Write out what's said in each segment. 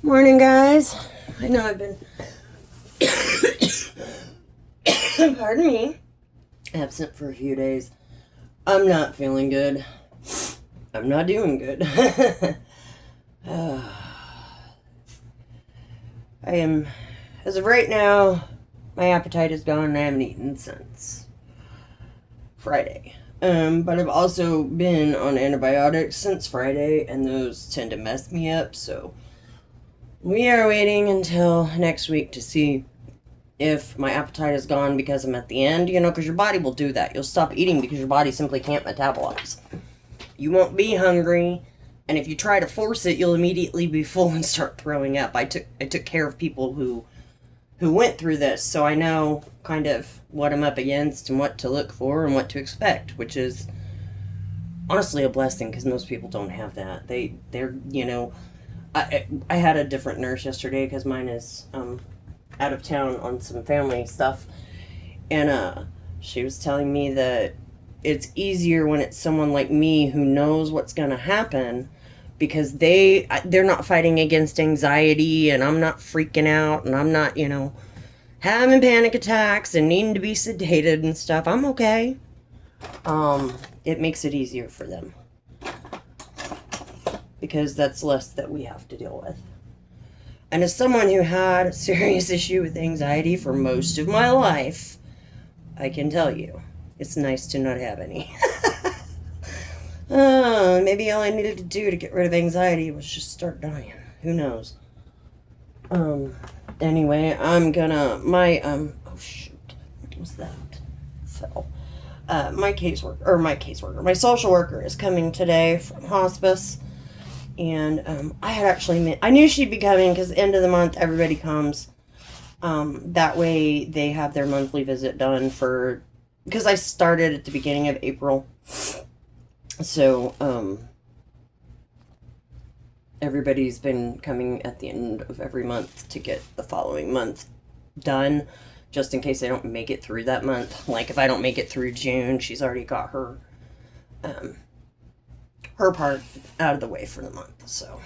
Morning, guys. I know I've been, pardon me, absent for a few days. I'm not feeling good. I'm not doing good. I am, as of right now, my appetite is gone and I haven't eaten since Friday. But I've also been on antibiotics since Friday, and those tend to mess me up, so we are waiting until next week to see if my appetite is gone because I'm at the end, because your body will do that. You'll stop eating because your body simply can't metabolize. You won't be hungry, and if you try to force it, you'll immediately be full and start throwing up. I took care of people who went through this, so I know kind of what I'm up against and what to look for and what to expect, which is honestly a blessing because most people don't have that. They're I had a different nurse yesterday because mine is out of town on some family stuff, and she was telling me that it's easier when it's someone like me who knows what's going to happen because they're not fighting against anxiety, and I'm not freaking out, and I'm not having panic attacks and needing to be sedated and stuff. I'm okay. It makes it easier for them because that's less that we have to deal with. And as someone who had a serious issue with anxiety for most of my life, I can tell you, it's nice to not have any. Maybe all I needed to do to get rid of anxiety was just start dying. Who knows? Anyway, I'm gonna, oh shoot, what was that? Fell. My social worker is coming today from Hospice. And I knew she'd be coming because at the end of the month everybody comes. That way they have their monthly visit done because I started at the beginning of April. So everybody's been coming at the end of every month to get the following month done, just in case they don't make it through that month. Like if I don't make it through June, she's already got her part out of the way for the month. So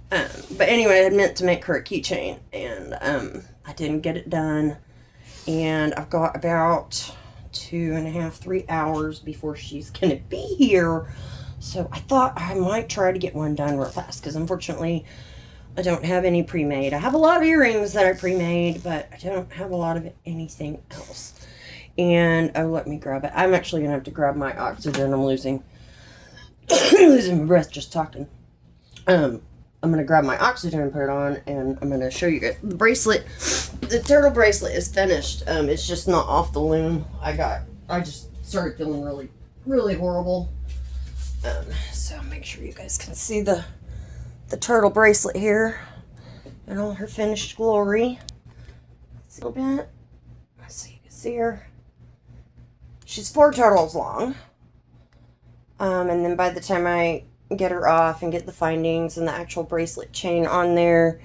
but anyway, I had meant to make her a keychain, and I didn't get it done, and I've got about 2.5, 3 hours before she's gonna be here, so I thought I might try to get one done real fast because unfortunately I don't have any pre-made. I have a lot of earrings that I pre-made, but I don't have a lot of anything else. And let me grab it. I'm actually gonna have to grab my oxygen. I'm losing my breath just talking. I'm gonna grab my oxygen and put it on, and I'm gonna show you guys the bracelet. The turtle bracelet is finished. It's just not off the loom. I just started feeling really, really horrible. So make sure you guys can see the turtle bracelet here in all her finished glory. Let's see a little bit. So you can see her. She's 4 turtles long. And then by the time I get her off and get the findings and the actual bracelet chain on there,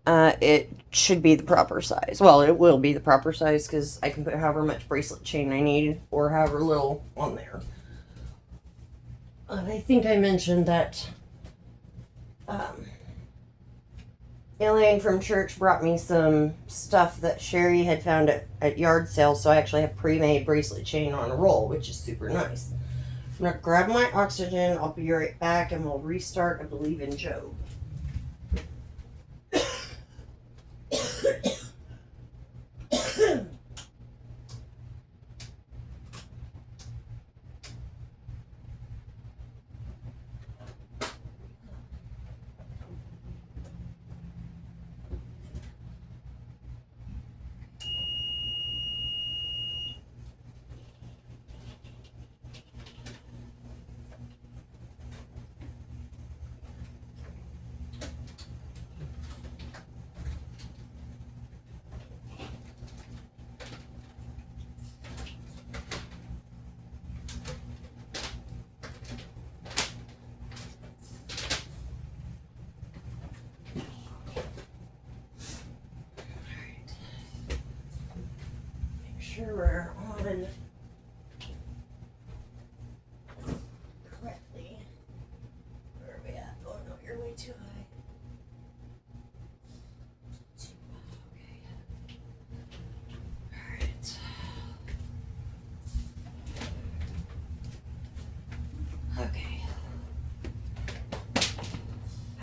it should be the proper size. Well, it will be the proper size because I can put however much bracelet chain I need or however little on there. I think I mentioned that Elaine from church brought me some stuff that Sherry had found at yard sale, so I actually have pre-made bracelet chain on a roll, which is super nice. I'm going to grab my oxygen. I'll be right back, and we'll restart, I believe, in Job. Sure we're on correctly. Where are we at? Oh no, you're way too high.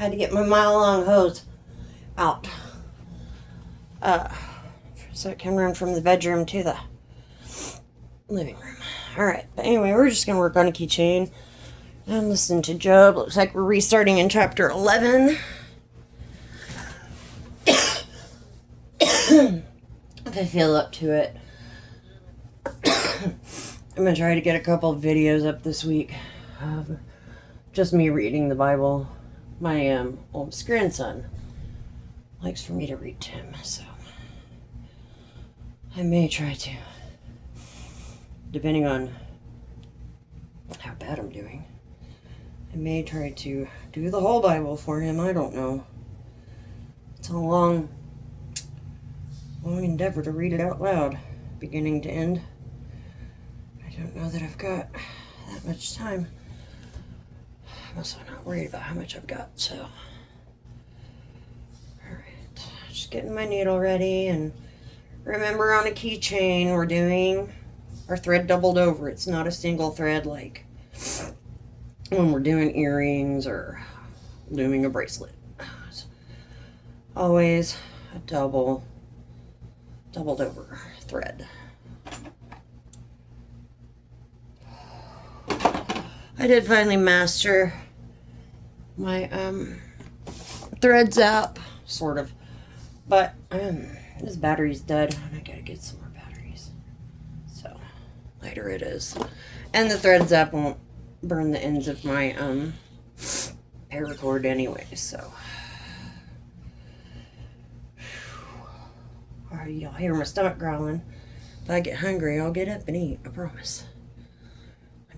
had to get my mile-long hose out. So it can run from the bedroom to the living room. Alright, but anyway, we're just going to work on a keychain and listen to Job. Looks like we're restarting in chapter 11. If I feel up to it. I'm going to try to get a couple of videos up this week of just me reading the Bible. My oldest grandson likes for me to read to him, so I may try to, depending on how bad I'm doing. I may try to do the whole Bible for him. I don't know. It's a long endeavor to read it out loud, beginning to end. I don't know that I've got that much time. I'm also not worried about how much I've got, so. Alright, just getting my needle ready, and remember on a keychain we're doing our thread doubled over. It's not a single thread like when we're doing earrings or doing a bracelet. It's always a doubled over thread. I did finally master my threads app, sort of, but this battery's dead and I gotta get some more batteries, so later it is. And the threads app won't burn the ends of my paracord anyway, so you'll hear my stomach growling. If I get hungry, I'll get up and eat, I promise.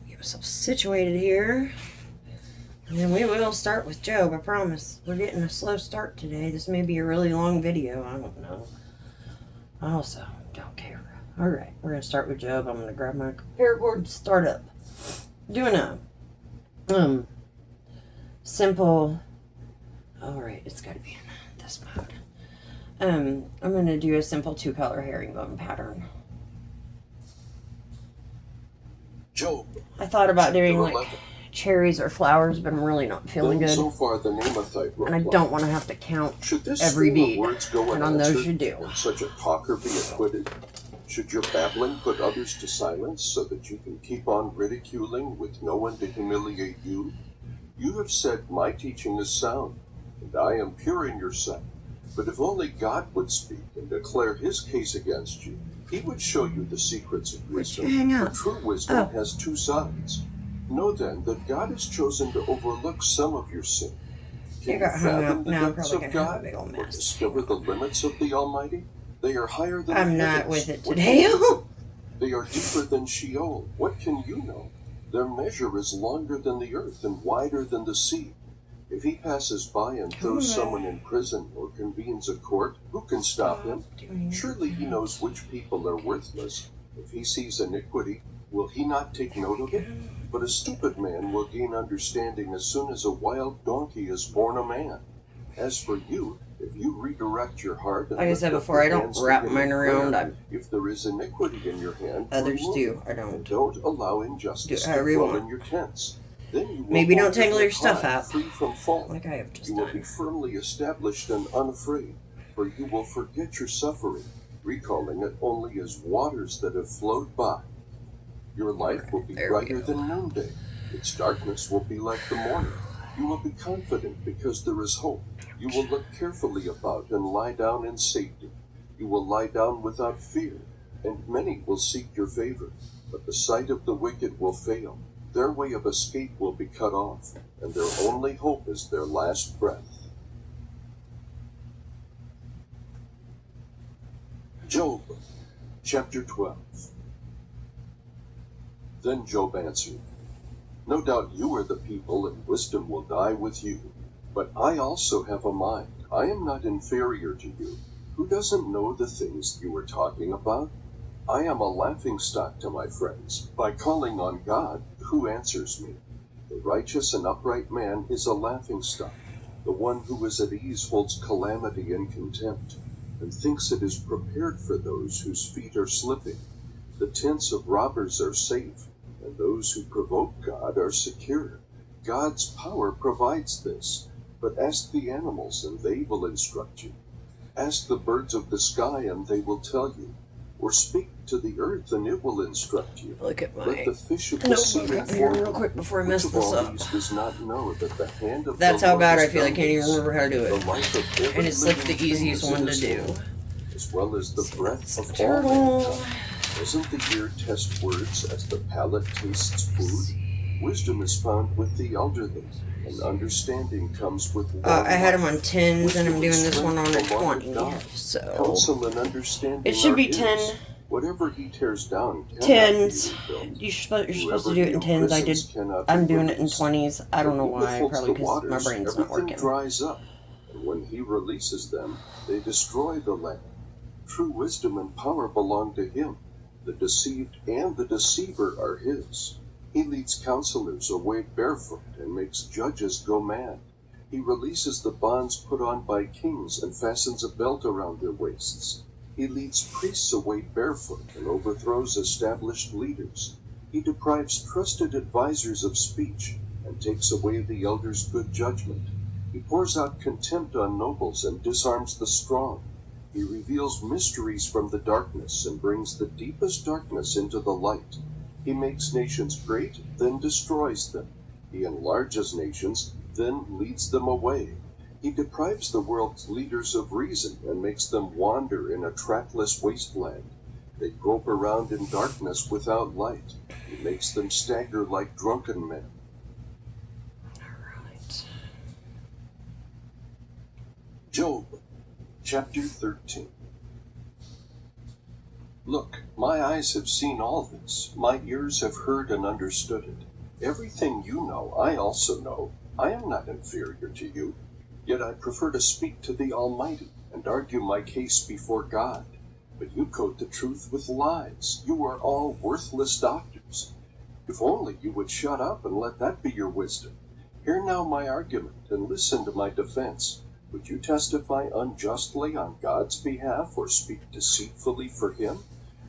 Get myself situated here, and then we will start with Job. I promise. We're getting a slow start today. This may be a really long video. I don't know. I also don't care. All right, we're gonna start with Job. I'm gonna grab my paracord and start up. Doing a simple. All right, it's got to be in this mode. I'm gonna do a simple 2-color herringbone pattern. Job. I thought about doing like cherries or flowers, but I'm really not feeling good. So far, the Nemothite and I don't want to have to count every bead. And on those you do. And such a talker be acquitted? Should your babbling put others to silence so that you can keep on ridiculing with no one to humiliate you? You have said my teaching is sound, and I am pure in your sight. But if only God would speak and declare his case against you, he would show you the secrets of wisdom, for true wisdom has 2 sides. Know then that God has chosen to overlook some of your sin. Can you fathom the depths of God, or discover the limits of the Almighty? They are higher than I'm not with it today. They are deeper than Sheol. What can you know? Their measure is longer than the earth and wider than the sea. If he passes by and throws someone in prison or convenes a court, who can stop him? Surely he knows which people are worthless. If he sees iniquity, will he not take note of it? But a stupid man will gain understanding as soon as a wild donkey is born a man. As for you, if you redirect your heart, and like I said before, I don't wrap mine around. If there is iniquity in your hand, others do. I don't. Don't allow injustice to dwell in your tents. Then you will maybe don't tangle your stuff out, free from fault. like I have just done. You will be firmly established and unafraid, for you will forget your suffering, recalling it only as waters that have flowed by. Your life will be brighter than noonday. Its darkness will be like the morning. You will be confident because there is hope. You will look carefully about and lie down in safety. You will lie down without fear, and many will seek your favor. But the sight of the wicked will fail. Their way of escape will be cut off, and their only hope is their last breath. Job, chapter 12. Then Job answered, no doubt you are the people, and wisdom will die with you. But I also have a mind. I am not inferior to you. Who doesn't know the things you are talking about? I am a laughingstock to my friends. By calling on God, who answers me? The righteous and upright man is a laughingstock. The one who is at ease holds calamity in contempt, and thinks it is prepared for those whose feet are slipping. The tents of robbers are safe, and those who provoke God are secure. God's power provides this. But ask the animals, and they will instruct you. Ask the birds of the sky, and they will tell you. Or speak to the earth, and it will instruct you. Look at my Let the fish of the sea notebook up here inform real you. quick before I Which mess of this all up. these does not know that the hand of That's the how Lord bad I has feel. I done can't even this, remember how to do the it. life of every And it's like the living easiest thing one is to in do. his hand, as well as the See, breath that's of the all turtle. mankind. Doesn't the ear test words as the palate tastes food? Wisdom is found with the elderly, and understanding comes with long I had them life. on 10s, and I'm Wisdom doing and this one on a strength belong to 20. God. So Counsel and understanding it should are be his. 10 Whatever he tears down cannot 10s. be rebuilt. You're supposed to Whoever do it he in 10s. imprisons cannot I'm be doing it in released. 20s. I don't know When he why. withholds Probably the because my waters, brain's not everything working. dries up, and when he releases them, they destroy the land. True wisdom and power belong to him. The deceived and the deceiver are his. He leads counselors away barefoot and makes judges go mad. He releases the bonds put on by kings and fastens a belt around their waists. He leads priests away barefoot and overthrows established leaders. He deprives trusted advisors of speech and takes away the elders' good judgment. He pours out contempt on nobles and disarms the strong. He reveals mysteries from the darkness and brings the deepest darkness into the light. He makes nations great, then destroys them. He enlarges nations, then leads them away. He deprives the world's leaders of reason and makes them wander in a trackless wasteland. They grope around in darkness without light. He makes them stagger like drunken men. Alright. Job, chapter 13. Look, my eyes have seen all this, my ears have heard and understood it. Everything you know, I also know. I am not inferior to you. Yet I prefer to speak to the Almighty and argue my case before God. But you coat the truth with lies. You are all worthless doctors. If only you would shut up and let that be your wisdom. Hear now my argument and listen to my defense. Would you testify unjustly on God's behalf or speak deceitfully for him?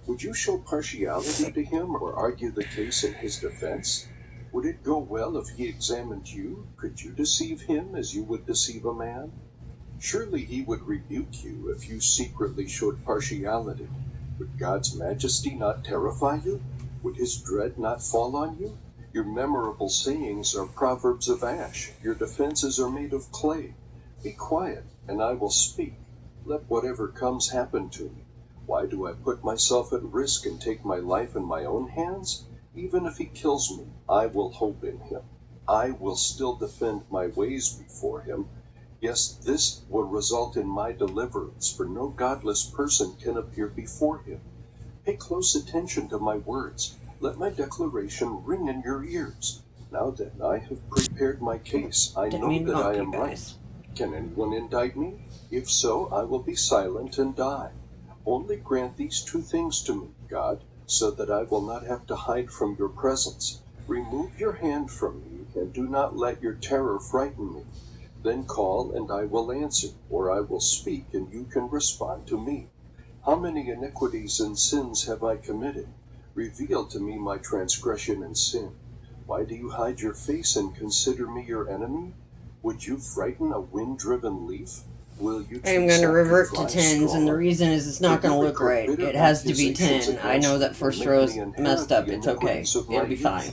Would you show partiality to him or argue the case in his defense? Would it go well if he examined you? Could you deceive him as you would deceive a man? Surely he would rebuke you if you secretly showed partiality. Would God's majesty not terrify you? Would his dread not fall on you? Your memorable sayings are proverbs of ash. Your defenses are made of clay. Be quiet, and I will speak. Let whatever comes happen to me. Why do I put myself at risk and take my life in my own hands? Even if he kills me, I will hope in him. I will still defend my ways before him. Yes, this will result in my deliverance, for no godless person can appear before him. Pay close attention to my words. Let my declaration ring in your ears. Now then, I have prepared my case. I know that I am right. Can anyone indict me? If so, I will be silent and die. Only grant these two things to me, God, so that I will not have to hide from your presence. Remove your hand from me, and do not let your terror frighten me. Then call, and I will answer, or I will speak, and you can respond to me. How many iniquities and sins have I committed? Reveal to me my transgression and sin. Why do you hide your face and consider me your enemy? Would you frighten a wind-driven leaf? Will you I'm going to revert to 10s, and the reason is it's not going to look right. It has to be 10. I know that first row's messed up. It's okay. It'll be fine.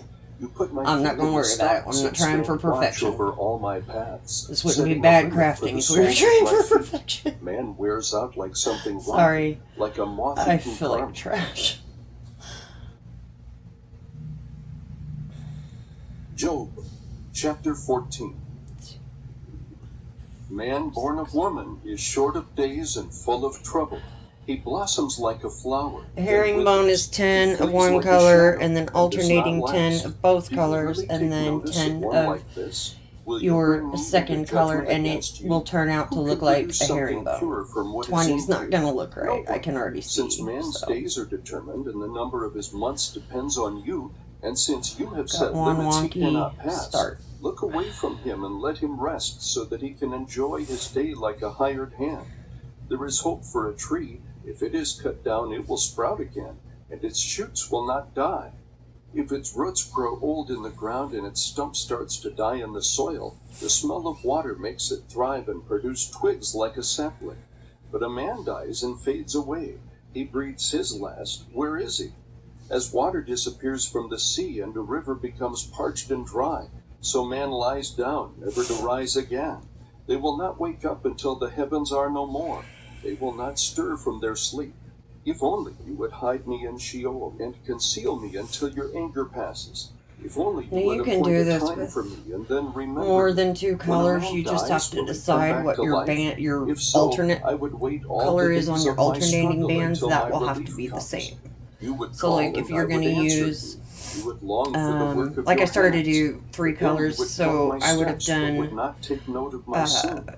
I'm not going to worry about it. I'm not trying for perfection. This wouldn't be bad crafting if we were trying for perfection. Man wears out like something rotten, Sorry. like a moth I feel like trash. Job, chapter 14. Man born of woman is short of days and full of trouble. He blossoms like a flower. A herringbone is 10 of one color, and then alternating 10 of both colors, and then 10 of your second color, and it will turn out to look like a herringbone. 20's not going to look right. I can already see. Since man's days are determined and the number of his months depends on you, and since you have set limits he cannot pass, look away from him and let him rest so that he can enjoy his day like a hired hand. There is hope for a tree. If it is cut down, it will sprout again, and its shoots will not die. If its roots grow old in the ground and its stump starts to die in the soil, the smell of water makes it thrive and produce twigs like a sapling. But a man dies and fades away. He breathes his last. Where is he? As water disappears from the sea and a river becomes parched and dry, so man lies down, never to rise again. They will not wake up until the heavens are no more. They will not stir from their sleep. If only you would hide me in Sheol and conceal me until your anger passes. If only you would can appoint do a this time with for me and then remember more me. than 2 When a colors. man You just dies, have to will he come decide back what to your life? your If so, alternate I would wait all color the is on days your of my alternating struggle bands. until That my will have to relief be the comes. same. You would So, call like, if and you're I would going to answer use, you. You would long for the work of like, I your started to hands. do 3 But then you colors, would count so my I would have steps, but would done not take note of my sin.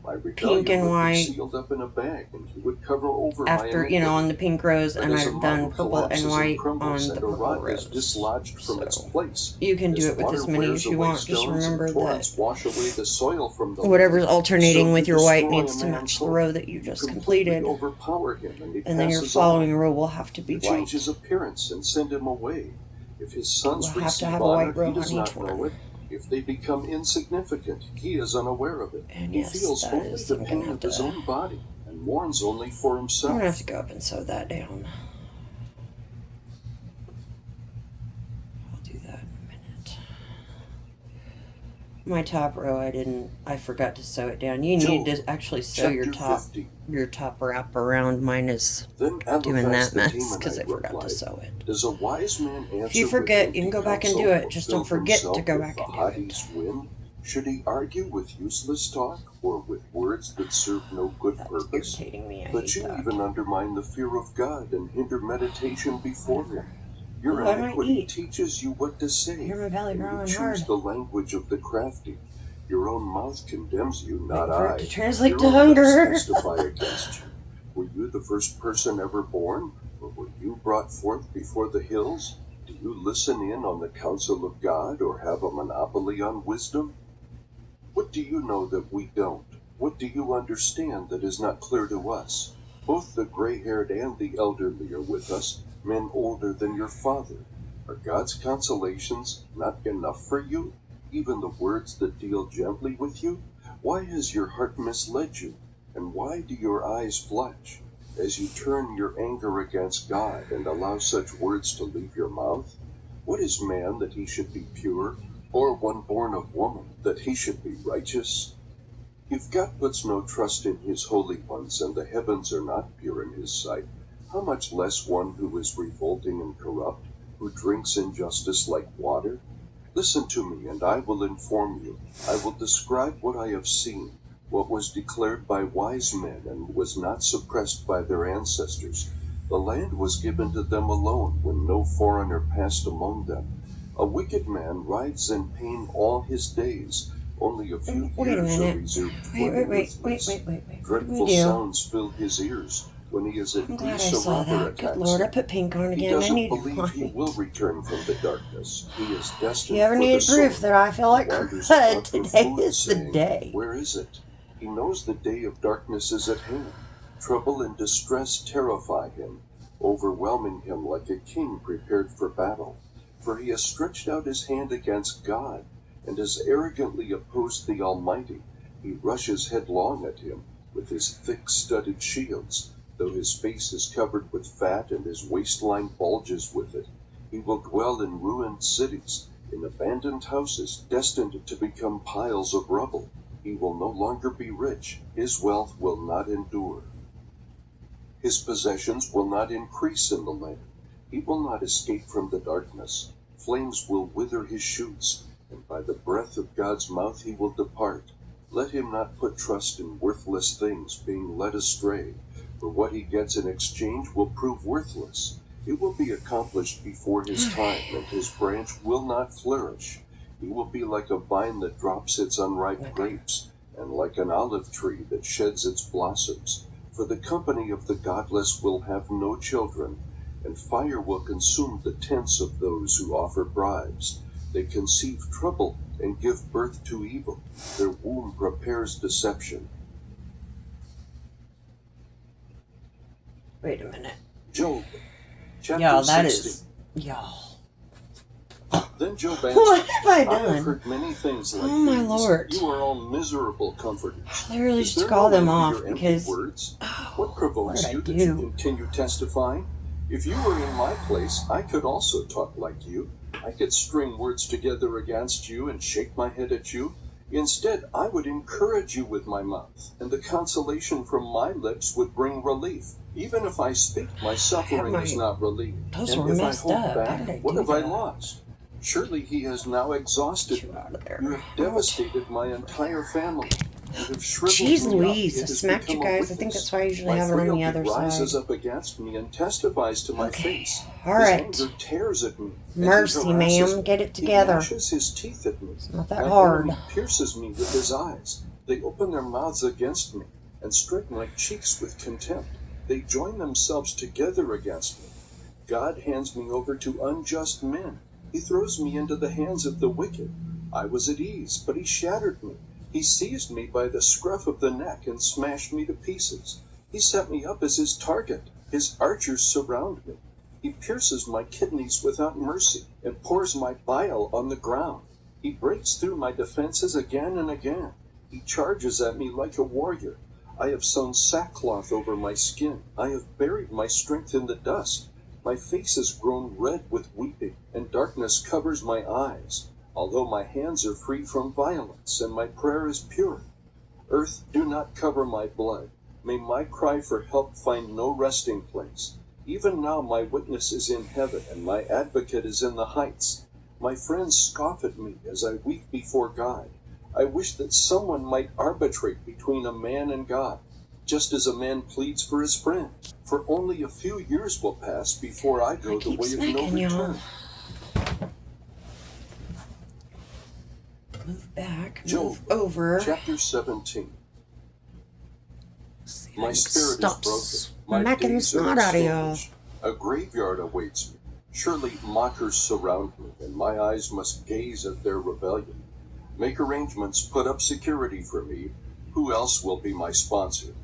My pink rebellion and would be white sealed up in a bag, and you would cover over my after, iniquity. on the pink rose, But and I'd as a have done mountain purple and collapses and white crumbles, on the and a purple rock is rose. dislodged from its So, place, you can do as it with water as many wears as you away want. Just stones remember and that torrents wash away the soil from the whatever's land, alternating so with you your white destroy needs a to man's match the hope. row that you You just completely completed. overpower him, and he And then your passes following on. row will have to be You change his white. appearance and send him away. If his We'll sons have to receive have a honor, white row he on does each not know one. it. If they become insignificant, he is unaware of it. And He yes, feels that only is, the I'm going pain to have of his to, own body and mourns only for I'm going to have to himself. go up and sew that down. I'll do that in a minute. My top row, I forgot to sew it down. You need to actually sew your top wrap around. Mine is Then doing Eliphaz that the mess because I Temanite forgot to replied, sew it. Does a wise man answer If you with forget, you empty can go back and counsel do it. or Just fill don't forget to himself go with back the and do it. Hospice wind? Should he argue with useless talk or with words that serve no good That's purpose? irritating me. I But hate you that. even undermine the fear of God and hinder meditation before him. Your Ooh, I might iniquity eat. teaches you what to I say, hear my belly and you growling choose hard. the language of the crafty. Your own mouth condemns you, not Waiting for it I. to translate Your to own hunger. lips testify against you. Were you the first person ever born, or were you brought forth before the hills? Do you listen in on the counsel of God, or have a monopoly on wisdom? What do you know that we don't? What do you understand that is not clear to us? Both the gray-haired and the elderly are with us, men older than your father. Are God's consolations not enough for you? Even the words that deal gently with you? Why has your heart misled you? And why do your eyes flash? As you turn your anger against God and allow such words to leave your mouth? What is man that he should be pure, or one born of woman that he should be righteous? If God puts no trust in his holy ones, and the heavens are not pure in his sight, how much less one who is revolting and corrupt, who drinks injustice like water? Listen to me, and I will inform you. I will describe what I have seen, what was declared by wise men and was not suppressed by their ancestors. The land was given to them alone when no foreigner passed among them. A wicked man rides in pain all his days. Only a few Wait a years are minute. reserved for Wait. the Wait. ruthless. What do Dreadful we do? sounds fill his ears. When he is at I'm glad I peace, a saw robber that. Good attacks Lord, I him. put pink on He again. I doesn't needed believe he white. will return from the darkness. He is If destined you ever for the need proof sword. that I feel like Wanders crud, about for today food, is the saying, day. Where is it? He knows the day of darkness is at hand. Trouble and distress terrify him, overwhelming him like a king prepared for battle. For he has stretched out his hand against God, and has arrogantly opposed the Almighty. He rushes headlong at him with his thick-studded shields, though his face is covered with fat and his waistline bulges with it. He will dwell in ruined cities, in abandoned houses destined to become piles of rubble. He will no longer be rich, his wealth will not endure. His possessions will not increase in the land. He will not escape from the darkness. Flames will wither his shoots, and by the breath of God's mouth he will depart. Let him not put trust in worthless things, being led astray, for what he gets in exchange will prove worthless. It will be accomplished before his time, and his branch will not flourish. He will be like a vine that drops its unripe grapes, and like an olive tree that sheds its blossoms. For the company of the godless will have no children, and fire will consume the tents of those who offer bribes. They conceive trouble and give birth to evil. Their womb prepares deception. Wait a minute. Job, chapter Y'all, that 60. is... Y'all. Then Job answered, What have I I have done? heard many things like Oh my these. Lord. You are all miserable comforters. I literally Is just there call no them end to off your empty because words? oh, What provokes what you did I that you do? continue testifying? If you were in my place, I could also talk like you. I could string words together against you and shake my head at you. Instead, I would encourage you with my mouth, and the consolation from my lips would bring relief. Even if I speak, my suffering is not relieved. Those And were if I messed hold up. How back, did I what do have I that? lost? Surely he has now exhausted Get you me. out of there. You have devastated my entire family. You have shriveled Jeez me up. Louise, It I has smacked you become a guys. I think witness. that's why I usually My have it on the frailty other rises side. up against me and testifies to my Okay. face. All His right. anger tears at me. And Mercy, he harasses ma'am. me. Get it He together. gnashes his teeth at me. It's not that My hard. enemy pierces me with his eyes. They open their mouths against me and strike my cheeks with contempt. They join themselves together against me. God hands me over to unjust men. He throws me into the hands of the wicked. I was at ease, but he shattered me. He seized me by the scruff of the neck and smashed me to pieces. He set me up as his target. His archers surround me. He pierces my kidneys without mercy and pours my bile on the ground. He breaks through my defenses again and again. He charges at me like a warrior. I have sewn sackcloth over my skin. I have buried my strength in the dust. My face has grown red with weeping, and darkness covers my eyes, although my hands are free from violence, and my prayer is pure. Earth, do not cover my blood. May my cry for help find no resting place. Even now my witness is in heaven, and my advocate is in the heights. My friends scoff at me as I weep before God. I wish that someone might arbitrate between a man and God, just as a man pleads for his friend. For only a few years will pass before I go the way of no return. Move back, Job, move over. Chapter 17. My spirit Stop is broken. My smacking the days are snot out of y'all. extinguished. A graveyard awaits me. Surely mockers surround me, and my eyes must gaze at their rebellion. Make arrangements, put up security for me. Who else will be my sponsor?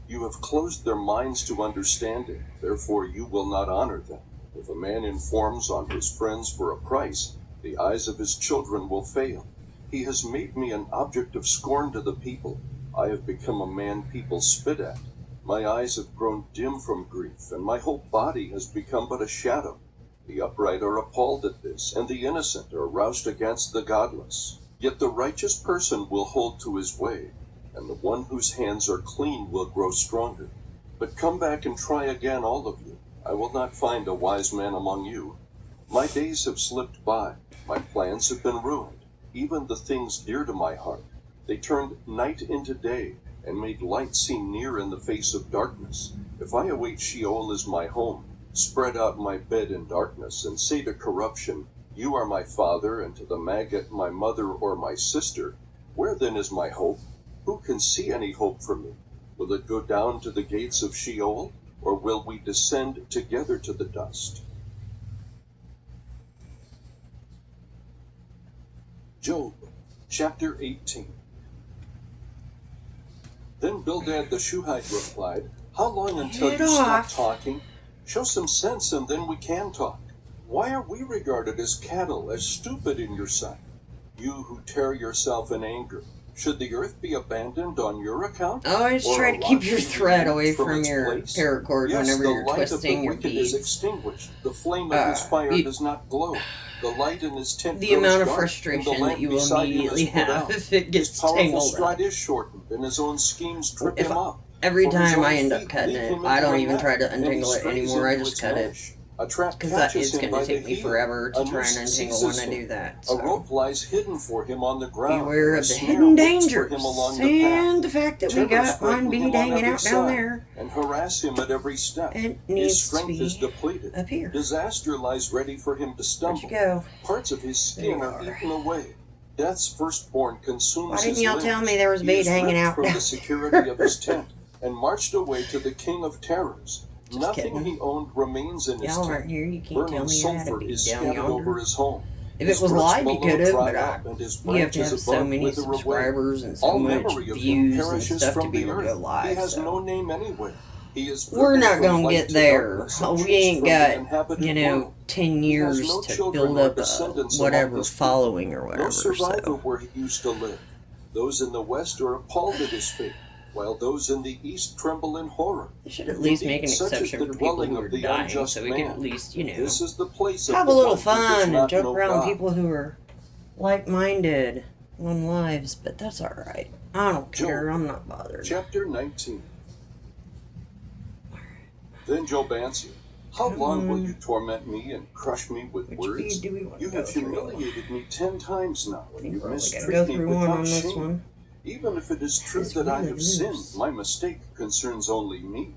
You have closed their minds to understanding, therefore you will not honor them. If a man informs on his friends for a price, the eyes of his children will fail. He has made me an object of scorn to the people. I have become a man people spit at. My eyes have grown dim from grief, and my whole body has become but a shadow. The upright are appalled at this, and the innocent are roused against the godless. Yet the righteous person will hold to his way, and the one whose hands are clean will grow stronger. But come back and try again, all of you. I will not find a wise man among you. My days have slipped by. My plans have been ruined, even the things dear to my heart. They turned night into day, and made light seem near in the face of darkness. If I await Sheol as my home, spread out my bed in darkness, and say to corruption, you are my father, and to the maggot, my mother or my sister, where then is my hope? Who can see any hope for me? Will it go down to the gates of Sheol, or will we descend together to the dust? Job, chapter 18. Then Bildad the Shuhite replied, how long until you stop talking? Show some sense and then we can talk. Why are we regarded as cattle, as stupid in your sight? You who tear yourself in anger, should the earth be abandoned on your account? Always try to keep your thread away from your paracord whenever you're twisting your beads. The light of the wicked is extinguished. The flame of his fire does not glow. The light in his tent the grows amount of dark, frustration that you will immediately have if it gets his powerful tangled stride up. is shortened, and his own schemes trip him up. Every time I end up cutting it, I don't even try to untangle it anymore. I just cut it. Because that is going to take me forever to try and untangle when I do that. So. A rope lies hidden for him on the ground. Beware of the hidden dangers and the fact that we got one bead hanging out down there. And harass him at every step. It His needs strength to be is depleted. up here. Disaster lies ready for him to stumble. Where'd you go? Parts of his skin are eaten away. Death's firstborn consumes Why didn't his y'all limbs. tell me there was a bead hanging out? From the security of his tent and marched away to the king of terrors. Nothing he owned remains in his tent. Y'all aren't here. You can't tell me I had a bead down yonder. Over his home. If it was live, you could have, but you have to have so many subscribers and so much views and stuff to be able to go live. He has so. no name anywhere. He is We're not from gonna light get to there. darkness and We changed ain't from the got, inhabited you know, world. 10 He has years no to children build or up a descendants among whatever his people. following or No whatever. survivor So where he used to live. Those in the West are appalled at his fate, while those in the East tremble in horror. they should at least make an Indeed, such is exception the for people dwelling who of are the dying, unjust so we can man. at least, you know, This is the place of have the a little one who does fun and not joke know around with God. people who are like-minded on lives, but that's alright. I don't care. Job, I'm not bothered. Chapter 19. Then Job answered, How long will you torment me and crush me with Which words? bead do we want You to go have through? humiliated me 10 times now, I and think you we're only going to mistreat go me through one on without this shame. one. Even if it is true It's that I really have loose. sinned, my mistake concerns only me.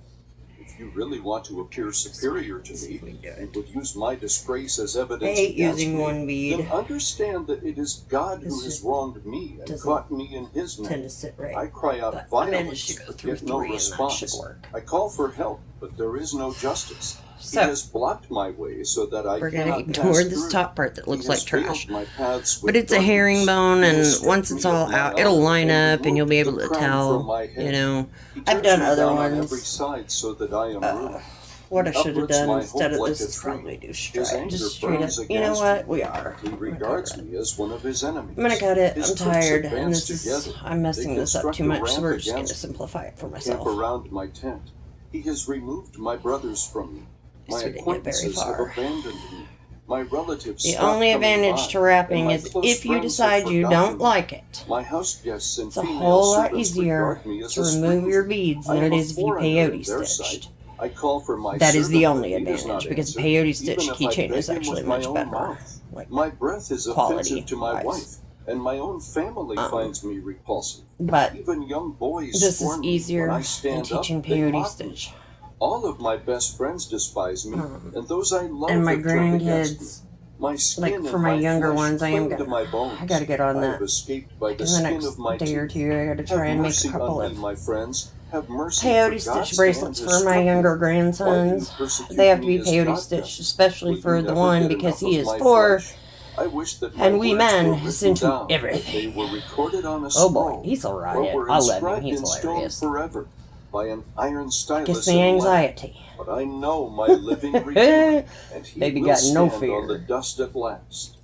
If you really want to appear superior to me, and would use my disgrace as I evidence hate against using me, one bead. then understand that it is God who This has just wronged me and doesn't caught me in his Tend name. to sit right. I cry out But I violence, managed to go but through get no 3 and that should response. work. I call for help, but there is no justice. So, He has blocked my way so that I we're going cannot to pass ignore this through. top part that He looks has like trash. veiled my paths But with it's a darkness. herringbone, He and has stripped once it's me of all my out, it'll honor line and up, and you'll be able removed to the crown from tell, my head. you know. He I've turns done me other down on every ones. side so that I am ruined. What I He should have uproots done my instead hope of like this a is tree. probably do His straight. anger Just straight up. burns You know against what? me. We are. He I'm gonna regards cut it. me as one of his enemies. I'm gonna cut it. His I'm troops tired, and advance this is. together. I'm messing They this up too construct a much, so ramp we're just gonna against me. simplify it for Camp myself. around my tent. He has removed my brothers from me. My So we didn't get very acquaintances have far. abandoned me. My relatives The stop only coming advantage by, to wrapping and my is close if you friends decide have you forgotten don't me. like it. My house guests and It's a female whole lot servants easier regard me as to a remove stranger. your beads I than am it a is if you foreigner peyote in their stitched. sight. I call for my That is the servant, only but he does not advantage, because answer, peyote even stitched if I keychain beg is him actually with my much own better. mouth. Like, My breath is offensive to my quality-wise. wife, and my own family finds me repulsive. But Even young boys this is scorn me. When easier I than stand up, teaching they peyote mock me. stitch. All of my best friends despise me, and those I love And my have turned against me. grandkids, My skin like and for my younger flesh ones, I am cling to my gonna. bones. I gotta get on I that. have escaped by In the the skin next of my day or teeth. two, I gotta try Have and make mercy a couple on me, of my friends. Have mercy. peyote For stitch God's bracelets hand has for my struck younger me. Why do you grandsons. persecute They have to me be as peyote God does? stitched, especially Will for you the never one get because enough he of is my 4, flesh? I wish that my and we words men were written listen to down, that everything. they were recorded on a Oh boy, scroll, he's a or riot. were I love him. inscribed He's in stone hilarious. forever by an iron stylus Gets me in lead. anxiety. But I know my living Redeemer, and he Baby will got stand no on the fear. dust at last.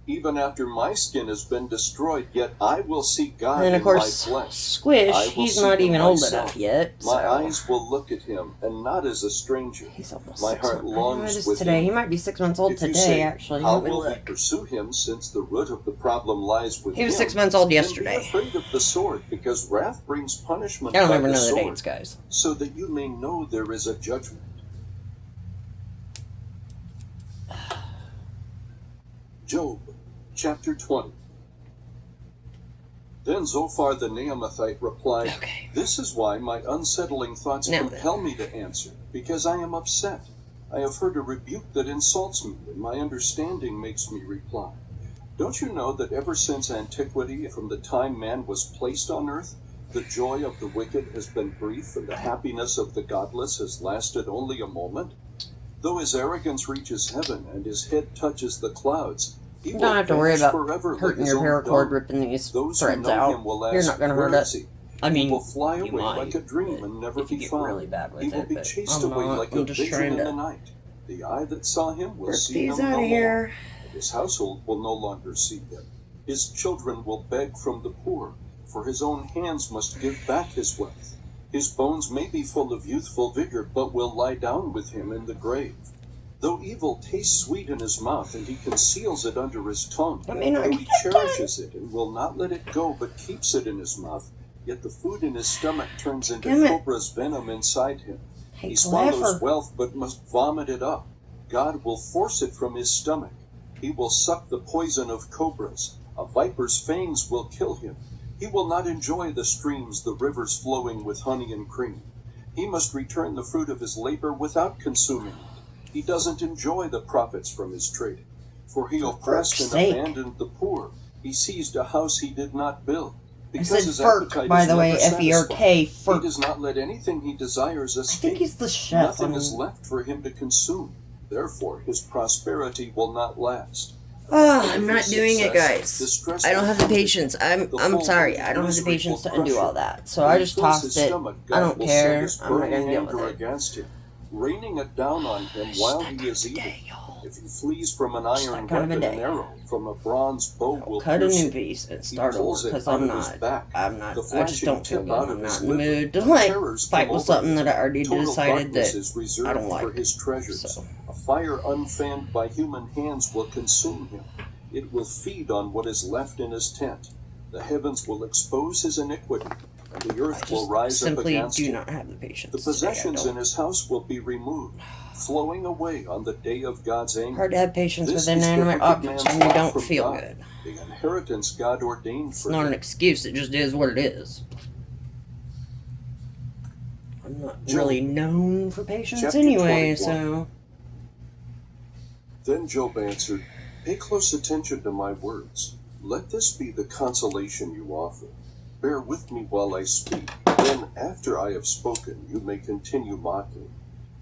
Even after my skin has been destroyed, yet I will see God And of in my course, flesh. Squish, I will he's see not him even old myself. enough yet. My So. eyes will look at him, and not as a stranger. He's almost My 6 heart months. I know longs it is with today. him. He might be 6 months old If you today, say, actually. how Let me will we look. pursue him, since the root of the problem lies with He was him? 6 months old Then yesterday. be afraid of the sword, because wrath brings punishment I don't by ever the know the sword, dates, guys. so that you may know there is a judgment. Job, chapter 20. Then Zophar the Naamathite replied, Okay. This is why my unsettling thoughts Now compel me to answer, because I am upset. I have heard a rebuke that insults me, and my understanding makes me reply. Don't you know that ever since antiquity, from the time man was placed on earth, the joy of the wicked has been brief, and the happiness of the godless has lasted only a moment? Though his arrogance reaches heaven, and his head touches the clouds, he You will don't have to worry vanish about forever like hurting his your own paracord dung. ripping these Those who threads know out. him will ask, You're not going to hurt Where it. is he? I mean, He will fly you away might, like a dream and never if you be get found. really bad with He will it, be but chased I'm away not. like I'm a just vision trying in the to night. The eye that saw him will rip see these him out no of more, here. and his household will no longer see him. His children will beg from the poor, for his own hands must give back his wealth. His bones may be full of youthful vigor, but will lie down with him in the grave. Though evil tastes sweet in his mouth, and he conceals it under his tongue, Let me not though get he that cherishes it and will not let it go, but keeps it in his mouth, yet the food in his stomach turns into Damn it. cobra's venom inside him. Hey, He swallows clever. wealth, but must vomit it up. God will force it from his stomach. He will suck the poison of cobras. A viper's fangs will kill him. He will not enjoy the streams, the rivers flowing with honey and cream. He must return the fruit of his labor without consuming it. He doesn't enjoy the profits from his trading, for he oppressed and sake. abandoned the poor. He seized a house he did not build. I Because said his Ferk, appetite by is the way, never F-E-R-K, satisfied. He Ferk. does not let anything he desires I escape. think he's the chef. Nothing is left for him to consume. Therefore, his prosperity will not last. Oh, I'm not doing it, guys. I don't have the patience. I'm sorry. I don't have the patience to undo all that. So I just tossed it. I don't care. I'm not gonna deal with it. Raining it down on him while he is eating. If he flees from an iron weapon, an arrow from a bronze bow will cut a pierce new him. piece and He start over pulls it because out I'm of his not. back. I just don't feel good. I'm not in the mood to Terrors fight come with over something him. that I already Total decided darkness that is reserved I don't for like. his treasures. So. A fire unfanned by human hands will consume him. It will feed on what is left in his tent. The heavens will expose his iniquity, and the earth will rise up against him. Simply do not have the patience. The possessions in his house will be removed, flowing away on the day of God's anger. Hard to have patience This with inanimate objects when you don't feel God, good. the inheritance God ordained It's for not him. an excuse. It just is what it is. I'm not really known for patience Chapter anyway, 21. so. Then Job answered, "Pay close attention to my words. Let this be the consolation you offer. Bear with me while I speak. Then, after I have spoken, you may continue mocking.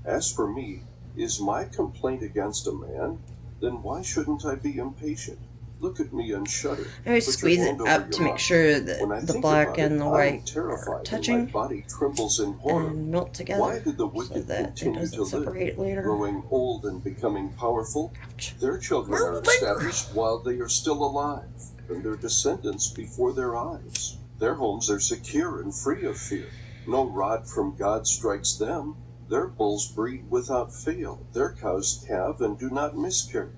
As for me, is my complaint against a man? Then why shouldn't I be impatient? Look at me and shudder. I always squeeze it up to make sure that the black and the white are touching my body trembles in horror. and melt together Why did the so wicked that it continue doesn't to live, separate later. growing old and becoming powerful? Their children are established while they are still alive, and their descendants before their eyes. Their homes are secure and free of fear. No rod from God strikes them. Their bulls breed without fail. Their cows calve and do not miscarry.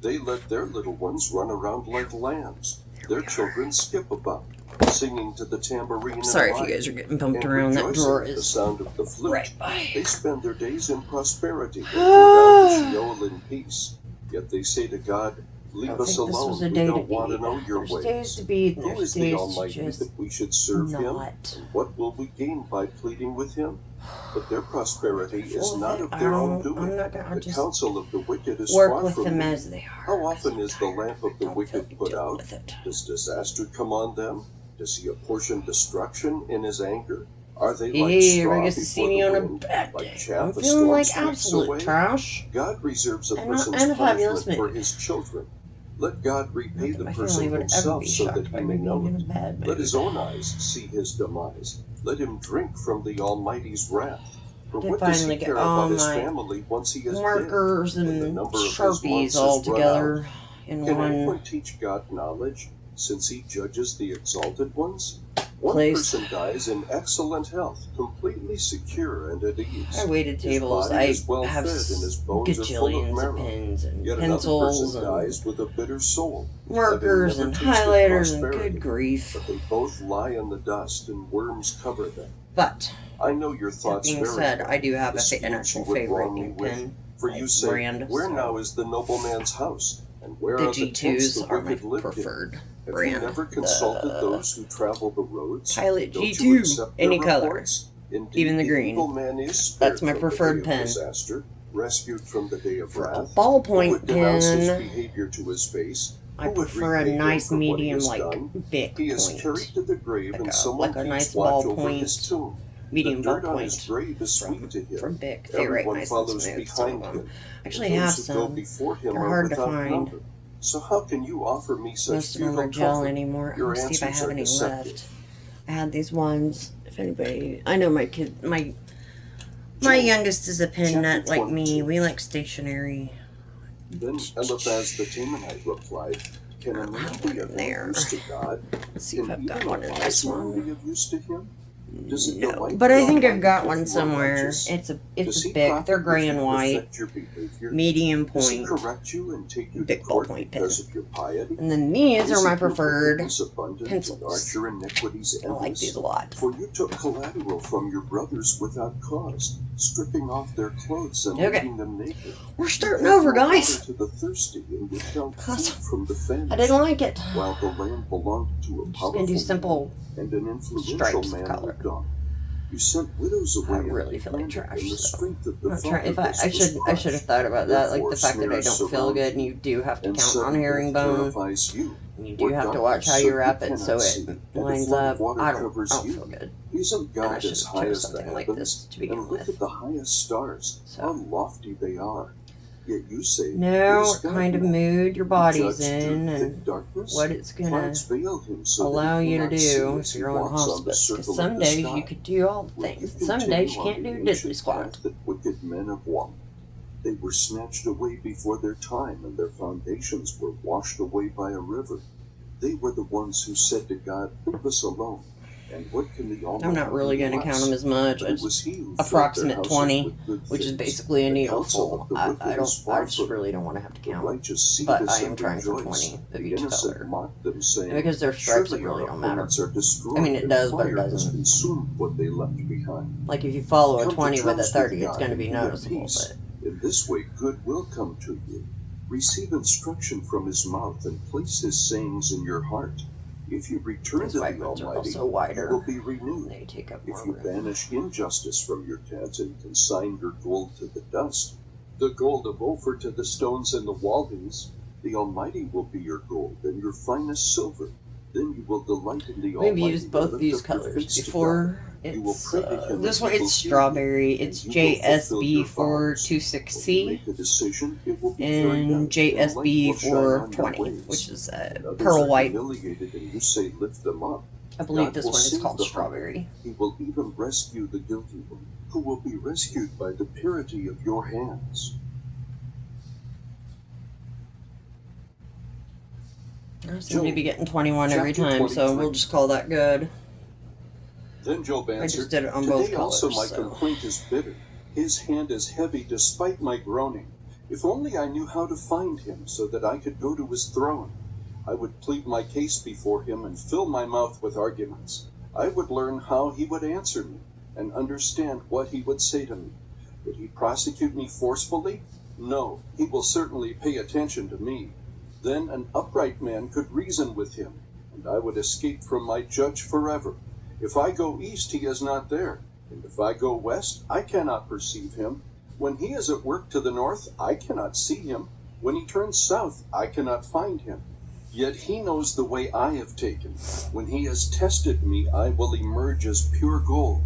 They let their little ones run around like lambs. Their children skip about, singing to the tambourine. Sorry if you guys are getting bumped around. That drawer is the sound of the flute. Right by. They spend their days in prosperity and go down to Sheol in peace. Yet they say to God, "Leave us alone. We don't want to know your ways." Days to be, Who is the Almighty that we should serve Him? And what will we gain by pleading with Him? But their prosperity is not of their own doing. The counsel of the wicked is work far with from them me. as they are. How often is the lamp of the wicked put out? With it. Does disaster come on them? Does he apportion destruction in his anger? Are they like Hey, straw everybody gets to see before me the on a wind, bad like day. chaff I'm a feeling storm like sweeps absolute away? trash. God reserves a I'm person's in a fabulous punishment for mood. his children. Let God repay the My person family would ever himself be so shocked that by he me may know being in a it. bad mood. Let his own eyes see his demise. Let him drink from the Almighty's wrath. For Did what does he finally get care all about his my family once he is markers dead? and The number of his Sharpies months all is run together in Can one anyone teach God knowledge, since he judges the exalted ones? One place. person dies in excellent health, completely secure and at ease. I weighted His tables. body I is well have fed and his bones are full of gajillions of marrow. pens and Yet another pencils person and dies with a bitter soul, markers having and never tasted highlighters and prosperity. good grief. But they both lie in the dust and worms cover them. But I know your that thoughts being very said, well. I do have The an schemes actual you would favorite wrong me ink with. pen. For you say, brand, where so now is the nobleman's house? And where the are the tents G2s the are my wicked lived preferred in? Have brand. you never consulted those who travel the roads? Pilot Don't G2, you accept any their color, reports? Indeed, even the green. evil man is spared That's my from preferred the day of pen. disaster, rescued from the day of For a wrath. Who ballpoint would denounce his pen, behavior to his face? I Who would prefer a repay him nice for what he medium, has like done? Bic He is point. carried to the grave, and someone like a keeps nice watch over his ballpoint, tomb. medium The dirt on his ballpoint grave is sweet to him. from Bic. They write Everyone nice and follows smooth, some of behind them. him. I actually and have those who go some. before him They're are hard to without find. number. So how can you offer me such Most of them futile are gel comfort? anymore. Your Let me see if I answers have are any deceptive. left. I had these ones. If anybody, I know my kid, my youngest is a pen nut like me. We like stationery. Then Eliphaz the Temanite replied, "Can a man be of no use to God? Let's see if Can I've got even one in a this wise man one. be of use to him? Does it No, delight but the I think I've Almighty got that one you are somewhere. righteous? It's Does a he Bic. profit They're if gray you and white, perfect your behavior? medium Does he point, correct you and take you to Bic court ballpoint pen. because of your piety? And then these Is are my it your preferred wickedness abundant, and pencils. are your iniquities I like endless? these a lot. For you took collateral from your brothers without cause, stripping off their clothes and Okay. leaving them naked. We're starting over, guys. To the thirsty and withheld food from the I famished, didn't like it. while the land belonged to a I'm just powerful gonna do simple and an influential stripes of man color. lived on. You sent widows away. I really feel like empty-handed, trash, and the so strength of the I'm not trying. If fatherless I was should have crushed. thought about that, like the Therefore fact that I snares don't feel surround good, and you, you do have to and count sudden on death herringbone. terrifies you. And you do Or have to darkness watch how so you you wrap it cannot so see, it and a lines flood of up. water I don't covers you. feel good. Isn't And God I should as have high chose as the something like heavens? this to begin And look with. at the highest stars, how lofty they are. Yet you say, know "It what is God kind of now." mood your You body's judge through in thick and darkness. what it's going Clouds to veil him so that allow he you to cannot see do as if he you're on walks on the hospice. Because circle some of the days you sky. could do all the Will things, you and some continue days you on can't the do diddly ancient squat. path that wicked men have walked? They were snatched away before their time, and their foundations were washed away by a river. They were the ones who said to God, "Leave us alone. And what can the Almighty I'm not really do going to count them less?" as much. But it It's was he who filled their approximate houses 20, with good which is things. basically a The counsel needleful. of the wicked is I far just from really him. don't want to have to The count. righteous see But this I am and trying for rejoice. 20 of The each innocent color. mock them, saying, And because they're stripes, it "Surely really our don't matter. opponents are destroyed, I mean, it and does, but it fire has doesn't. consumed what they left behind." Like if you follow a Come to 20 with a terms 30, with it's God going to and be be at noticeable. peace. But In this way good will come to you. Receive instruction from his mouth and place his sayings in your heart. If you return these to white the ones are Almighty, also you wider. will be renewed. They take up If more you room. banish injustice from your tent and consign your gold to the dust, the gold of Ophir to the stones and the Waldies, the Almighty will be your gold and your finest silver. Then you will delight in the We've Almighty. used both Lift these up your colors face to before. God. You will It's pray to him this and one. he will It's hear you, strawberry. and It's you will fulfill your vows. JSB426C When you make a decision, it will be carried and out, and light will shine on your JSB420, ways. which is When others pearl are white. humiliated and you say, "Lift them up," I believe God this will one is save called the humble. strawberry. He will even rescue the guilty one, who will be rescued by the purity of your hands. I seem to be getting 21 every Chapter time, so 23. we'll just call that good. Then Job I just answered, did it on both "Today also colors, my so. complaint is bitter. His hand is heavy despite my groaning. If only I knew how to find him, so that I could go to his throne. I would plead my case before him and fill my mouth with arguments. I would learn how he would answer me, and understand what he would say to me. Would he prosecute me forcefully? No, he will certainly pay attention to me. Then an upright man could reason with him, and I would escape from my judge forever. If I go east, he is not there, and if I go west, I cannot perceive him. When he is at work to the north, I cannot see him. When he turns south, I cannot find him. Yet he knows the way I have taken. When he has tested me, I will emerge as pure gold.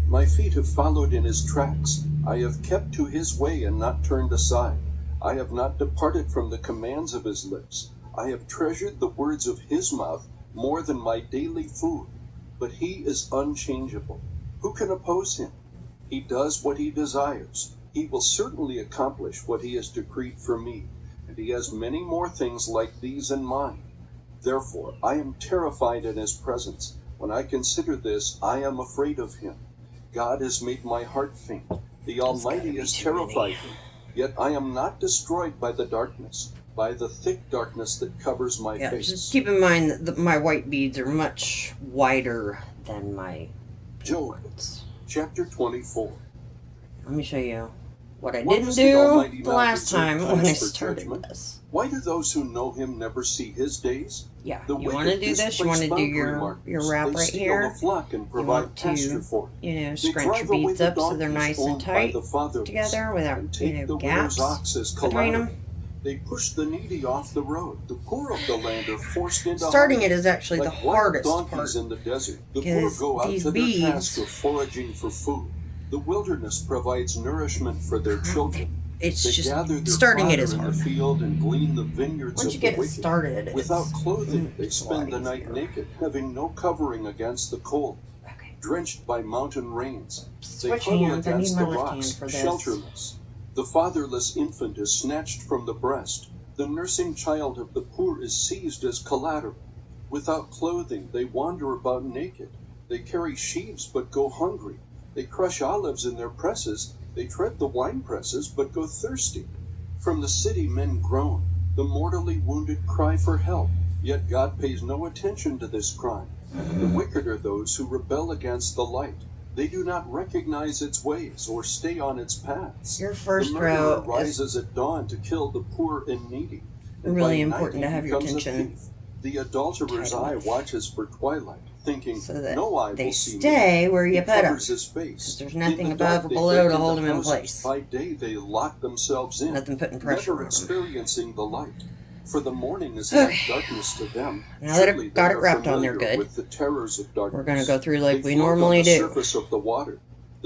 My feet have followed in his tracks. I have kept to his way and not turned aside. I have not departed from the commands of his lips. I have treasured the words of his mouth more than my daily food. But he is unchangeable. Who can oppose him? He does what he desires. He will certainly accomplish what he has decreed for me, and he has many more things like these in mind. Therefore, I am terrified in his presence. When I consider this, I am afraid of him. God has made my heart faint. The Almighty has terrified me. Yet I am not destroyed by the darkness, by the thick darkness that covers my face. Just keep in mind that my white beads are much wider than my Job, ones. chapter 24. Let me show you what I What didn't does the do Almighty the now last reserve time times when I for started judgment? this. Why do those who know him never see his days? Yeah, The you want to wicked do this? You displace want to do boundary your markers. wrap They right steal here? the flock and You provide want pasture to, for it. scrunch They your drive away beads the up so they're donkeys nice and owned by tight the fatherless, together without, and take the gaps widow's ox as between collateral. them. They push the needy off the road. The poor of the land are forced into Starting hiding. it is actually Like the wild hardest donkeys part, in the desert, the poor because go out these to their task beads, of foraging for food. The wilderness provides nourishment for their children. it's They just, gather their starting it fodder is in the hard. field and glean the vineyards Once of you the get it wicked. started, Without clothing, they it's a spend the lot night easier. naked, having no covering against the cold. Okay. Drenched by mountain rains, they Switch huddle hands. I need against my the left hand rocks, for this. shelterless. The fatherless infant is snatched from the breast. The nursing child of the poor is seized as collateral. Without clothing, they wander about naked. They carry sheaves but go hungry. They crush olives in their presses. They tread the wine presses but go thirsty. From the city men groan. The mortally wounded cry for help. Yet God pays no attention to this crime. The wicked are those who rebel against the light. They do not recognize its ways or stay on its paths. Your first The murderer row is rises at dawn to kill the poor and needy. And really by night important to he have your becomes a attention thief. The adulterer's tight eye enough watches for twilight, thinking, so that no eye they will see me. stay where He you put them. covers his face. Because there's In nothing the above dark or they below break to into hold them in houses. place. By day they lock themselves in, Nothing putting pressure never on them. experiencing the light. For the morning is like Okay. darkness to them. Now that Surely I've got they it are wrapped on there familiar good, with the terrors of darkness. we're going to go through like They we float on normally the do. surface of the water.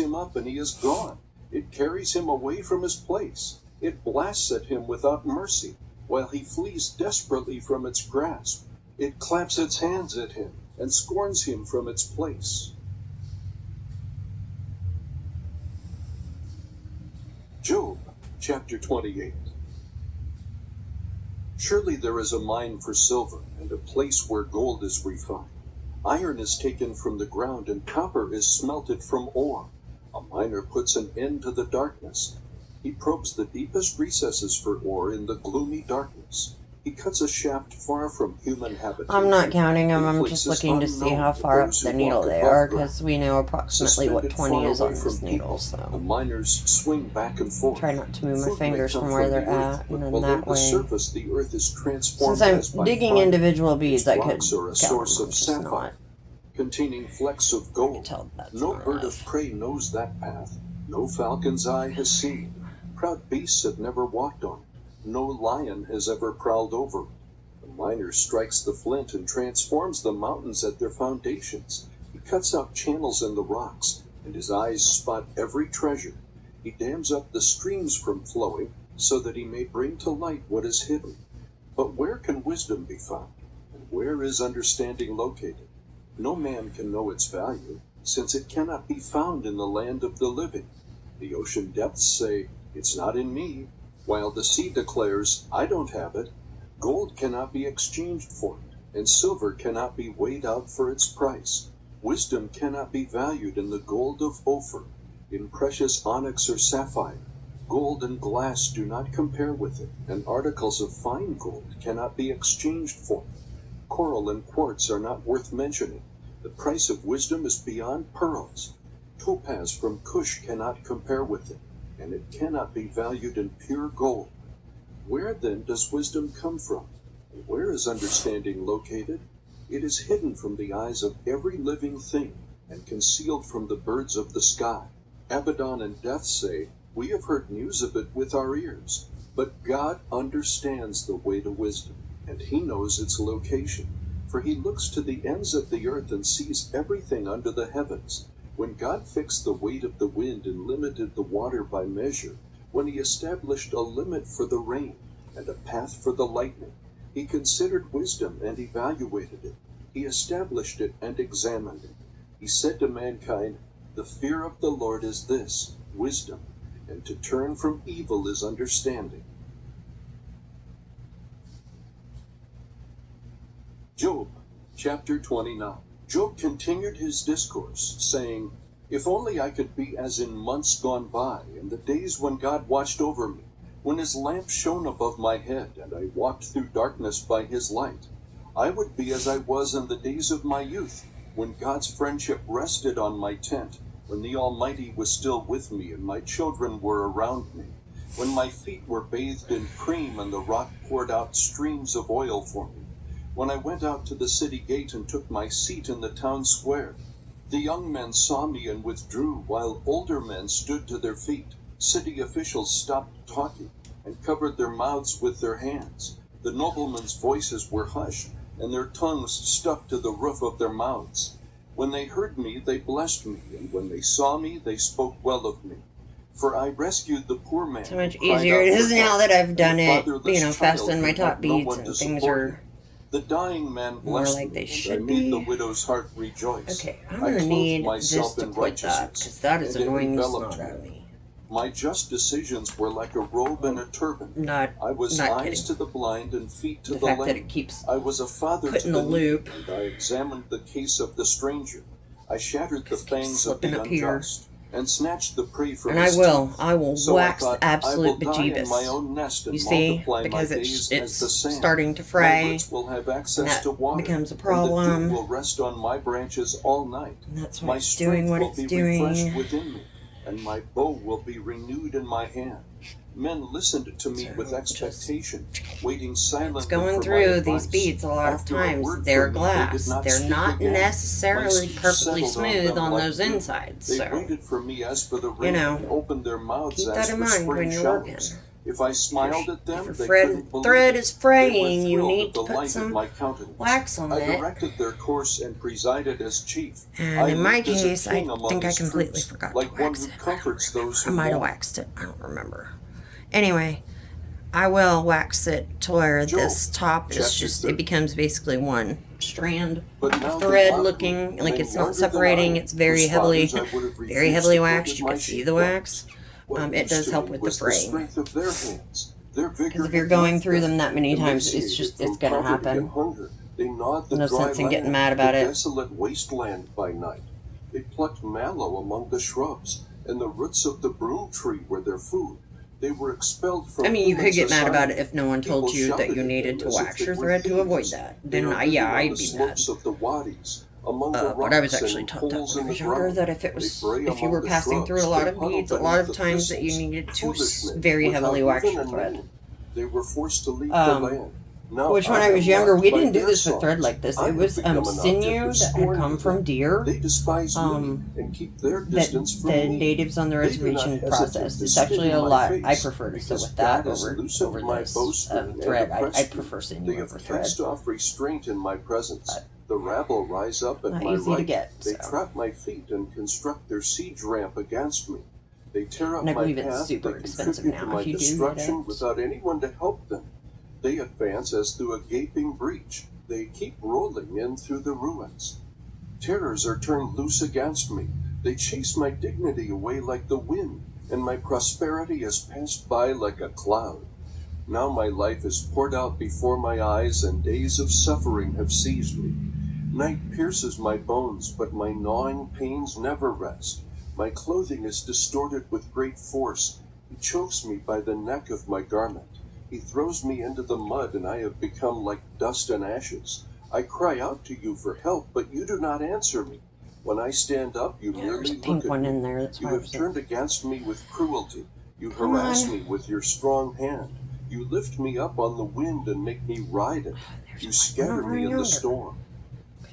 him up and he is gone. It carries him away from his place. It blasts at him without mercy, while he flees desperately from its grasp. It claps its hands at him and scorns him from its place. Job chapter 28. Surely there is a mine for silver, and a place where gold is refined. Iron is taken from the ground, and copper is smelted from ore. A miner puts an end to the darkness. He probes the deepest recesses for ore in the gloomy darkness. He cuts a shaft far from human habitation. I'm not counting them. I'm Places just looking to see how far up the needle they are, because we know approximately what 20 is on this needle. The So miners swing back and forth. try not to move my Food may fingers come from where they're the earth, at, but and then below that the way. surface, the earth is transformed Since as I'm by digging fire. individual beads, I could Rocks are a count source them, of just sapphire, not. containing flecks of I gold. can tell that's No not bird enough. of prey knows that path. No falcon's eye has seen. Proud beasts have never walked on it. No lion has ever prowled over it. The miner strikes the flint and transforms the mountains at their foundations. He cuts out channels in the rocks, and his eyes spot every treasure. He dams up the streams from flowing, so that he may bring to light what is hidden. But where can wisdom be found? And where is understanding located? No man can know its value, since it cannot be found in the land of the living. The ocean depths say, "It's not in me," while the sea declares, "I don't have it." Gold cannot be exchanged for it, and silver cannot be weighed out for its price. Wisdom cannot be valued in the gold of Ophir, in precious onyx or sapphire. Gold and glass do not compare with it, and articles of fine gold cannot be exchanged for it. Coral and quartz are not worth mentioning. The price of wisdom is beyond pearls. Topaz from Cush cannot compare with it, and it cannot be valued in pure gold. Where then does wisdom come from? And where is understanding located? It is hidden from the eyes of every living thing, and concealed from the birds of the sky. Abaddon and Death say, "We have heard news of it with our ears." But God understands the way to wisdom, and he knows its location. For he looks to the ends of the earth and sees everything under the heavens. When God fixed the weight of the wind and limited the water by measure, when he established a limit for the rain and a path for the lightning, he considered wisdom and evaluated it. He established it and examined it. He said to mankind, "The fear of the Lord is this, wisdom, and to turn from evil is understanding." Job, chapter 29. Job continued his discourse, saying, "If only I could be as in months gone by, in the days when God watched over me, when his lamp shone above my head, and I walked through darkness by his light. I would be as I was in the days of my youth, when God's friendship rested on my tent, when the Almighty was still with me, and my children were around me, when my feet were bathed in cream, and the rock poured out streams of oil for me. When I went out to the city gate and took my seat in the town square, the young men saw me and withdrew, while older men stood to their feet. City officials stopped talking and covered their mouths with their hands. The noblemen's voices were hushed, and their tongues stuck to the roof of their mouths. When they heard me, they blessed me, and when they saw me, they spoke well of me. For I rescued the poor man. So much who cried easier out it for is now help, that I've and done the it, fatherless faster than child my who top had no beads one and to things support are him. The dying man more blessed like me, they and I should made the be. widow's heart rejoice. Okay, I'm I gonna clothed need myself this to in quit that, righteousness, because that is and it annoying the enveloped snot out of me. me. My just decisions were like a robe and a turban. Not I was not eyes kidding. to the blind and feet to The the fact that lame. it keeps I was a father put to in the the needy, loop, and I examined the case of the stranger. I shattered the because it keeps fangs of slipping the up here. unjust, and snatched the prey from And his teeth. I will So I wax thought, the I will absolute die in my bejeebus. own nest and You see, multiply my because days it's as the sand. starting to My fray, roots will have and access that to water, becomes a and the problem. dew will rest on my branches all night. And that's why My it's doing strength what will it's be refreshed doing. within me, and my bow will be renewed in my hand. Men listened to me So with just expectation, waiting silently it's going for through my these advice. beads a lot of After a times. word They're from me, they did glass. not They're speak not again. My necessarily speech perfectly settled on smooth them on like those dew. insides. They So, waited for me as for the you rain, know, and opened their mouths keep as that in for mind spring when you're showers. working. If I smiled at If them, your they couldn't believe thread it. is They were fraying, you thrilled need at to the put light of some my countenance. wax on I it. directed their course and presided as chief. And I in my lived as a case, I king among think I his completely troops, forgot to like one wax who it. comforts those I who might have mourn. waxed it. I don't remember. Anyway, I will wax it to where Job, this top is chapter just, 30. it becomes basically one strand But now they thread mocked looking, me, like men it's not younger than separating. I, It's very whose heavily, fathers I would have very refused heavily to put waxed. with You my can see the sheepdogs. wax. What It use does to help me with the was the fraying. strength of their hands, Because if you're going through them that many times, it's going to happen. They gnawed the No dry sense in getting land, mad about the it. desolate wasteland by night. They plucked mallow among the shrubs, and the roots of the broom tree were their food. They were expelled from I mean, you could get mad society. about it if no one told People you that shouted you at needed them to as if wax they your were thread to avoid thieves. that. They Then, are living on I'd the be mad. slopes of the wadis, among the But I was rocks actually and taught that holes when I in was the younger, ground. that if you were passing through a lot of beads, a lot of times that you needed to very heavily wax your thread. They were forced to leave the land. Now, Which when I was younger, we didn't do this with songs. thread like this. I It have was become an sinew object of that had scorn come to from them. deer. They despise me and keep their That distance from the me. natives on the They do not reservation hesitate processed. to It's spit actually in a my lot. face I prefer to sew because with that God has over loosened my this bowstring and thread. I depressed me. prefer sinew They over have thread. cast off restraint in my presence. The rabble rise up at Not my easy to right. get, They so. trap my feet and construct their siege ramp against me. They tear up And I my believe it's path. super They expensive contribute to now my if you do get destruction it. without anyone to help them. They advance as through a gaping breach. They keep rolling in through the ruins. Terrors are turned loose against me. They chase my dignity away like the wind, and my prosperity has passed by like a cloud. Now my life is poured out before my eyes, and days of suffering have seized me. Night pierces my bones, but my gnawing pains never rest. My clothing is distorted with great force. He chokes me by the neck of my garment. He throws me into the mud, and I have become like dust and ashes. I cry out to you for help, but you do not answer me. When I stand up, you Yeah, merely there's a look pink at one me. in there. That's You why I have was turned against me with cruelty. You Come harass on. me with your strong hand. You lift me up on the wind and make me ride it. You scatter me in the storm.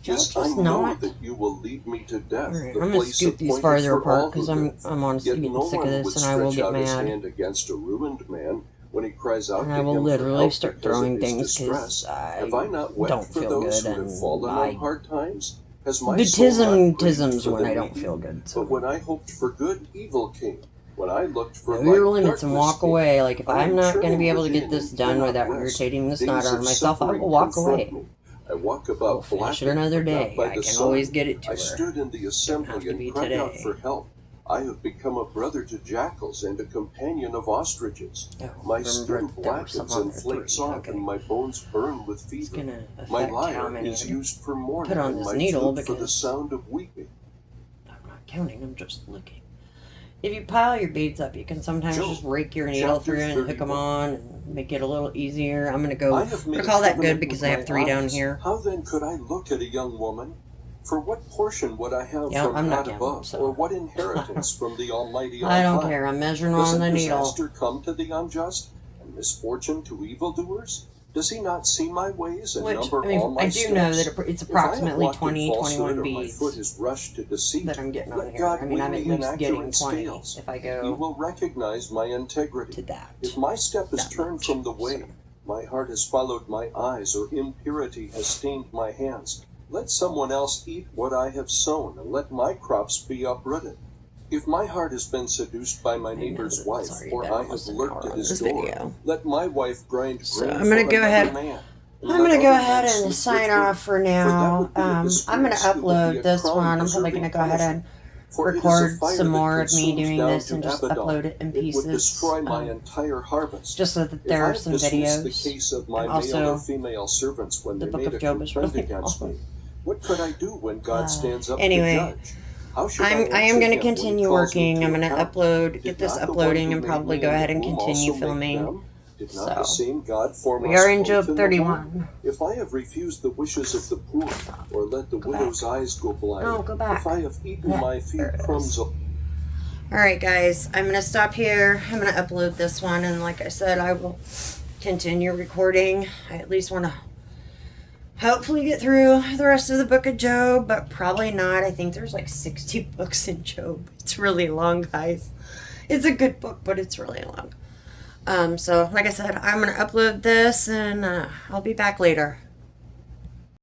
Yes, I know that you will lead me to death. Alright, The I'm gonna place scoot these appointed farther for apart all because who I'm live. honestly Yet getting no sick of one this would and I will stretch get out his mad. hand against a ruined man when he cries out And to I will him for literally help start because of throwing his things distress. because I Have I not wept don't for feel those good who have and fallen I on hard times? Has my the soul not grieved tisms for when the I don't needy? feel good. But So when I hoped for good, evil came. When I looked for know your light, limits and darkness walk came. away. Like if I I'm am not going to churning be able to within get this and done cannot without rest. irritating the Days snot out of of myself, I suffering will walk confront away. me. I walk I'll about finish it blackened, another but not day. by I the can sun. always get it to I her. stood in the assembly to and be cried out today. for help. I have become a brother to jackals and a companion of ostriches. Oh, My remember skin there were blackens some and other flakes three. off, Okay. and my bones burn with It's fever. gonna My affect how lyre many is I used for mourning, put on and this my needle flute for the because sound of weeping. I'm not counting. I'm just looking. If you pile your beads up, you can sometimes Job, just rake your needle chapter through and hook 31. them on and make it a little easier. I'm gonna I I'm have gonna made call a that good covenant because with I have my 3 down eyes. here. How then could I look at a young woman? For what portion would I have Yeah, from I'm not God counting, above, so. or what inheritance from the Almighty on I don't high? care. I'm measuring Doesn't on the needle. disaster come to the unjust, and misfortune to evildoers? Does he not see my ways and Which, number I mean, all my I do know steps? that it's If I have approximately walked in 20, falsehood, 21 or my foot beads is rushed to deceit, that I'm getting on let here. God I mean, I'm weigh at me in least getting accurate 20 scales. if I He go will recognize my integrity. to that. If my step is that turned much. from the way, So, my heart has followed my eyes, or impurity has stained my hands, let someone else eat what I have sown, and let my crops be uprooted. If my heart has been seduced by my neighbor's wife, or I have lurked at his door, let my wife grind So grain I'm gonna for go another ahead. man. I'm Let gonna other go men ahead sleep and with sign her, off for for that now. would be a I'm gonna disgrace. It would be upload a this crime one. I'm probably deserving gonna go ahead and punishment. For it is a record fire some that more of me consumes doing down this to and just Abaddon. upload it in It would pieces. destroy my entire harvest. Just so that If there I are have some dismissed the videos. case of my And male or also, female servants when the they book made of a Job is complaint really against long. me, what could I do when God stands up Anyway, to judge? How should I am answer going to him when he continue calls me working. to I'm going to account? get Did this not the one uploading who and made probably me go in ahead the and womb continue also make filming. them? Did not the So, same God form we us are in both Job in the 31. womb? If I have refused the wishes of the poor, or let the Go widow's back. eyes go blind, No, go back. if I have eaten Yeah, my there feet it crumbs is. of... Alright guys, I'm going to stop here. I'm going to upload this one, and like I said, I will continue recording. I at least want to hopefully get through the rest of the book of Job, but probably not. I think there's like 60 books in Job. It's really long, guys. It's a good book, but it's really long. So like I said, I'm going to upload this, and I'll be back later.